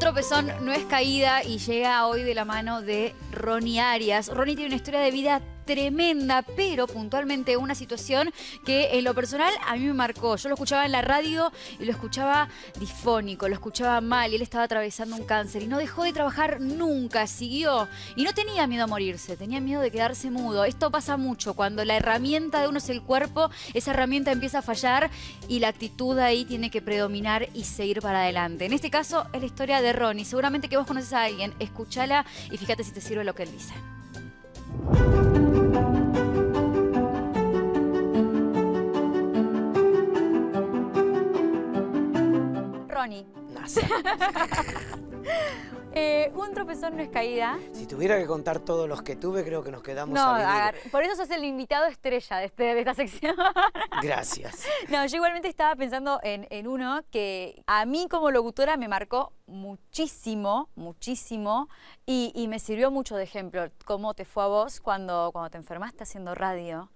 tropezón no es caída y llega hoy de la mano de Ronnie Arias. Ronnie tiene una historia de vida tremenda, pero puntualmente una situación que en lo personal a mí me marcó. Yo lo escuchaba en la radio y lo escuchaba difónico, lo escuchaba mal y él estaba atravesando un cáncer y no dejó de trabajar nunca, siguió y no tenía miedo a morirse, tenía miedo de quedarse mudo. Esto pasa mucho cuando la herramienta de uno es el cuerpo, esa herramienta empieza a fallar y la actitud ahí tiene que predominar y seguir para adelante. En este caso es la historia de Ronnie. Seguramente que vos conoces a alguien, escúchala y fíjate si te sirve lo que él dice. Ronnie. NASA. Un tropezón no es caída. Si tuviera que contar todos los que tuve, creo que nos quedamos No, a vivir. por eso sos el invitado estrella de esta sección. Gracias. No, yo igualmente estaba pensando en uno que a mí como locutora me marcó muchísimo, muchísimo y me sirvió mucho de ejemplo. ¿Cómo te fue a vos cuando te enfermaste haciendo radio?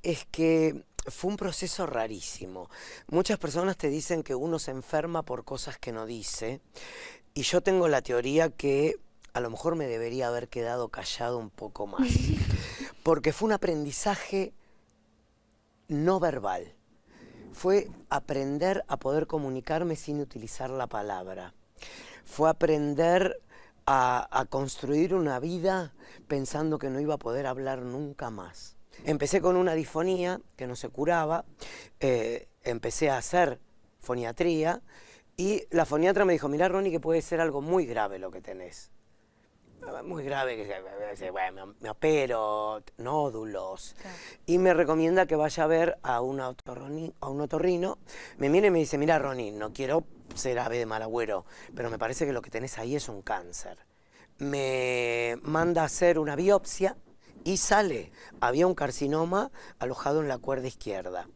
Es que fue un proceso rarísimo. Muchas personas te dicen que uno se enferma por cosas que no dice. Y yo tengo la teoría que a lo mejor me debería haber quedado callado un poco más. Porque fue un aprendizaje no verbal. Fue aprender a poder comunicarme sin utilizar la palabra. Fue aprender a construir una vida pensando que no iba a poder hablar nunca más. Empecé con una disfonía que no se curaba, empecé a hacer foniatría y la foniatra me dijo, mirá Ronnie, que puede ser algo muy grave lo que tenés. Muy grave, que bueno, me opero, nódulos. Claro. Y me recomienda que vaya a ver a un otorrino. Me mira y me dice, mira Ronnie, no quiero ser ave de mal agüero, pero me parece que lo que tenés ahí es un cáncer. Me manda a hacer una biopsia y sale, había un carcinoma alojado en la cuerda izquierda.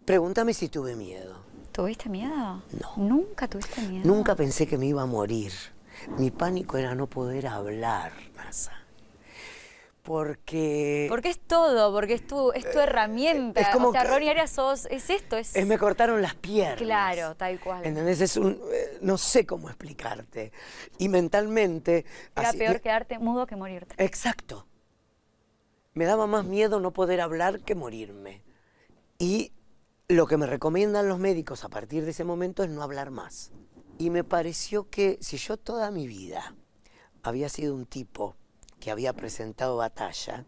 Pregúntame si tuve miedo. ¿Tuviste miedo? No. ¿Nunca tuviste miedo? Nunca pensé que me iba a morir. Mi pánico era no poder hablar, NASA. Porque es todo, porque es tu herramienta. Es como o sea, que, Ronnie Arias me cortaron las piernas. Claro, tal cual. ¿Entendés? Es no sé cómo explicarte. Y mentalmente... Era peor quedarte mudo que morirte. Exacto. Me daba más miedo no poder hablar que morirme. Y lo que me recomiendan los médicos a partir de ese momento es no hablar más. Y me pareció que si yo toda mi vida había sido un tipo que había presentado batalla,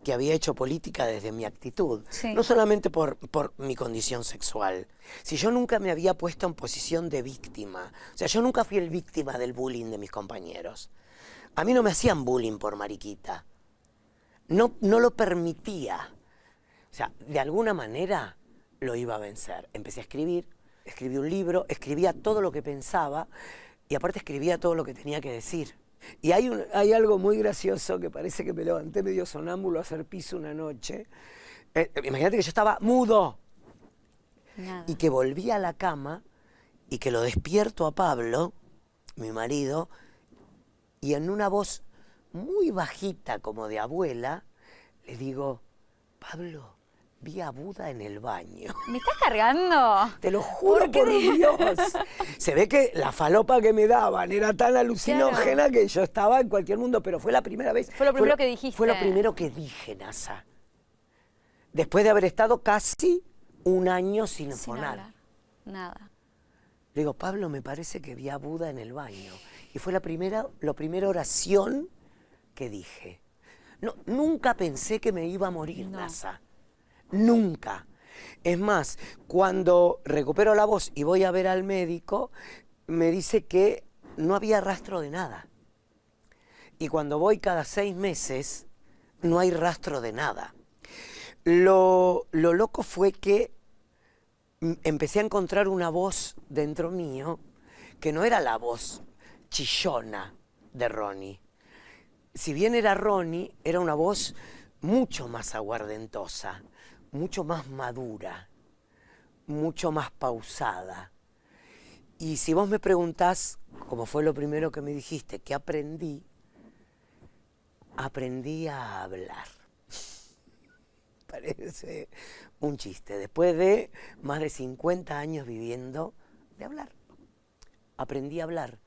que había hecho política desde mi actitud, sí, no solamente por mi condición sexual, si yo nunca me había puesto en posición de víctima, o sea, yo nunca fui el víctima del bullying de mis compañeros. A mí no me hacían bullying por mariquita. No lo permitía. O sea, de alguna manera lo iba a vencer. Empecé a escribir, escribí un libro, escribía todo lo que pensaba y aparte escribía todo lo que tenía que decir. Y hay algo muy gracioso que parece que me levanté medio sonámbulo a hacer pis una noche. Imagínate que yo estaba mudo. Nada. Y que volví a la cama y que lo despierto a Pablo, mi marido, y en una voz muy bajita como de abuela, le digo, Pablo, vi a Buda en el baño. ¿Me estás cargando? Te lo juro por Dios. Se ve que la falopa que me daban era tan alucinógena, claro, que yo estaba en cualquier mundo, pero fue la primera vez. Fue lo primero que dijiste. Fue lo primero que dije, NASA. Después de haber estado casi un año sin fonar. Hablar. Nada. Le digo, Pablo, me parece que vi a Buda en el baño. Y fue la primera oración que dije. No, nunca pensé que me iba a morir, no. NASA. Nunca. Es más, cuando recupero la voz y voy a ver al médico, me dice que no había rastro de nada. Y cuando voy cada 6 meses, no hay rastro de nada. Lo loco fue que empecé a encontrar una voz dentro mío que no era la voz chillona de Ronnie. Si bien era Ronnie, era una voz mucho más aguardentosa, mucho más madura, mucho más pausada. Y si vos me preguntás, como fue lo primero que me dijiste, ¿qué aprendí? Aprendí a hablar. Parece un chiste. Después de más de 50 años viviendo, de hablar. aprendí a hablar,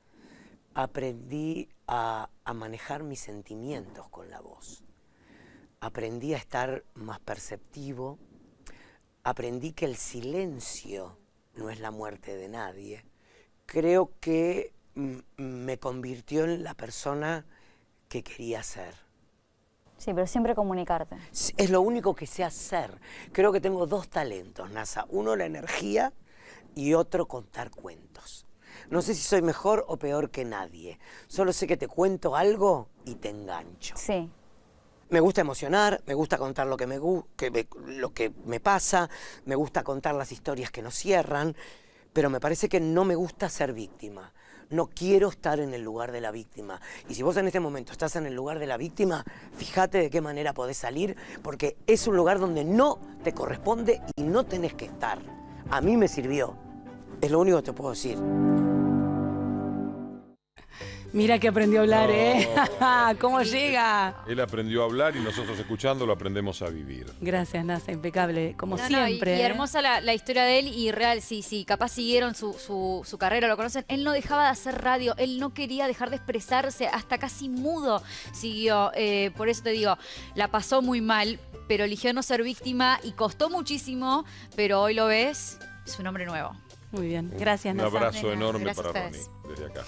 aprendí a manejar mis sentimientos con la voz, aprendí a estar más perceptivo, aprendí que el silencio no es la muerte de nadie. Creo que me convirtió en la persona que quería ser. Sí, pero siempre comunicarte. Es lo único que sé hacer. Creo que tengo 2 talentos, Nasa. Uno, la energía, y otro, contar cuentos. No sé si soy mejor o peor que nadie. Solo sé que te cuento algo y te engancho. Sí. Me gusta emocionar, me gusta contar lo que me pasa, me gusta contar las historias que no cierran, pero me parece que no me gusta ser víctima. No quiero estar en el lugar de la víctima. Y si vos en este momento estás en el lugar de la víctima, fíjate de qué manera podés salir, porque es un lugar donde no te corresponde y no tenés que estar. A mí me sirvió. Es lo único que te puedo decir. Mira que aprendió a hablar, ¿eh? ¿Cómo llega? Él aprendió a hablar y nosotros escuchándolo aprendemos a vivir. Gracias, Nasa, impecable, como siempre. Y hermosa la historia de él, y real, sí, capaz siguieron su carrera, lo conocen. Él no dejaba de hacer radio, él no quería dejar de expresarse, hasta casi mudo siguió. Por eso te digo, la pasó muy mal, pero eligió no ser víctima y costó muchísimo, pero hoy lo ves, es un hombre nuevo. Muy bien, gracias, Un Nasa. abrazo enorme Gracias para a Ronnie ustedes. desde acá.